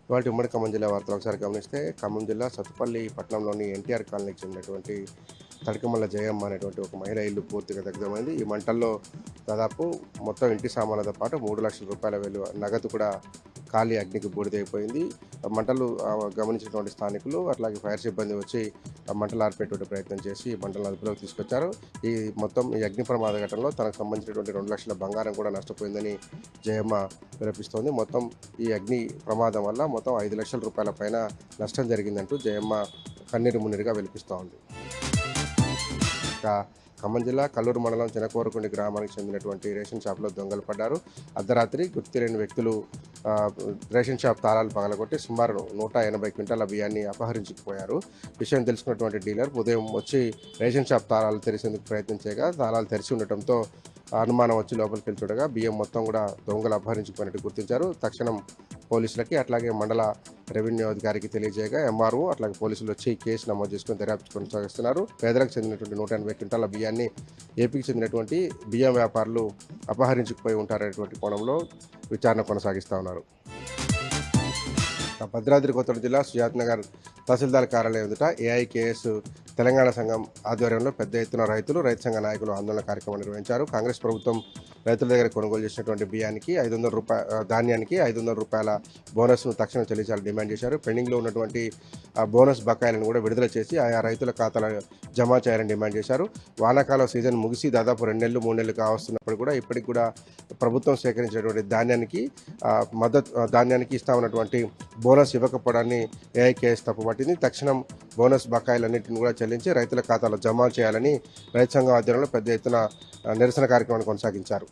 ఇవాళ ఉమ్మడి ఖమ్మం జిల్లా వార్తలు ఒకసారి గమనిస్తే ఖమ్మం జిల్లా సత్తుపల్లి పట్టణంలోని ఎన్టీఆర్ కాలనీకి చెందినటువంటి తడికమల్ల జయమ్మ అనేటువంటి ఒక మహిళ ఇల్లు పూర్తిగా దగ్ధమైంది. ఈ మంటల్లో దాదాపు మొత్తం ఇంటి సామాన్లతో పాటు 3 లక్షల రూపాయల విలువ నగదు కూడా కాలి అగ్నికి బూడిదైపోయింది. మంటలు గమనించినటువంటి స్థానికులు అట్లాగే ఫైర్ సిబ్బంది వచ్చి మంటలు ఆర్పేటువంటి ప్రయత్నం చేసి మంటలను అదుపులోకి తీసుకొచ్చారు. ఈ అగ్ని ప్రమాద ఘటనలో తనకు సంబంధించినటువంటి 2 లక్షల బంగారం కూడా నష్టపోయిందని జయమ్మ విలపిస్తోంది. మొత్తం ఈ అగ్ని ప్రమాదం వల్ల మొత్తం 5 లక్షల రూపాయల పైన నష్టం జరిగిందంటూ జయమ్మ కన్నీరు మున్నీరుగా విలపిస్తోంది. ఖమ్మం జిల్లా కల్లూరు మండలం చినకోరకుండి గ్రామానికి చెందినటువంటి రేషన్ షాప్లో దొంగలు పడ్డారు. అర్ధరాత్రి గుర్తు తెలియని వ్యక్తులు రేషన్ షాప్ తాళాలు పగలగొట్టి సుమారు 180 క్వింటాల బియ్యాన్ని అపహరించుకుపోయారు. విషయం తెలుసుకున్నటువంటి డీలర్ ఉదయం వచ్చి రేషన్ షాప్ తాళాలు తెరిచేందుకు ప్రయత్నం చేయగా తాళాలు తెరిచి ఉండటంతో అనుమానం వచ్చి లోపలికి వెళ్ళి చూడగా బియ్యం మొత్తం కూడా దొంగలు అపహరించుకున్నట్టు గుర్తించారు. తక్షణం పోలీసులకి అట్లాగే మండల రెవెన్యూ అధికారికి తెలియజేయగా ఎంఆర్ఓ అట్లాగే పోలీసులు వచ్చి కేసు నమోదు చేసుకుని దర్యాప్తు కొనసాగిస్తున్నారు. పేదలకు చెందినటువంటి 180 క్వింటాల బియ్యాన్ని ఏపీకి చెందినటువంటి బియ్యం వ్యాపారులు అపహరించుకుపోయి ఉంటారనేటువంటి కోణంలో విచారణ కొనసాగిస్తూ ఉన్నారు. భద్రాద్రి కొత్తగూడెం జిల్లా సుజాత్ నగర్ తహసీల్దార్ కార్యాలయం ఎదుట ఏఐకేఎస్ తెలంగాణ సంఘం ఆధ్వర్యంలో పెద్ద ఎత్తున రైతు సంఘ నాయకులు ఆందోళన కార్యక్రమం నిర్వహించారు. కాంగ్రెస్ ప్రభుత్వం రైతుల దగ్గర కొనుగోలు చేసినటువంటి బియ్యానికి ధాన్యానికి 500 రూపాయల బోనస్ను తక్షణం చెల్లించాలని డిమాండ్ చేశారు. పెండింగ్లో ఉన్నటువంటి బోనస్ బకాయిలను కూడా విడుదల చేసి ఆయా రైతుల ఖాతాలో జమ చేయాలని డిమాండ్ చేశారు. వానాకాలం సీజన్ ముగిసి దాదాపు 2 నెలలు 3 నెలలు కావస్తున్నప్పుడు కూడా ఇప్పటికి కూడా ప్రభుత్వం సేకరించినటువంటి ధాన్యానికి ఇస్తామన్నటువంటి బోనస్ ఇవ్వకపోవడాన్ని ఏఐకేఎస్ తప్పుపట్టింది. తక్షణం బోనస్ బకాయిలన్నింటిని కూడా చెల్లించి రైతుల ఖాతాలో జమ చేయాలని రైతు సంఘం ఆధ్వర్యంలో పెద్ద ఎత్తున నిరసన కార్యక్రమాన్ని కొనసాగించారు.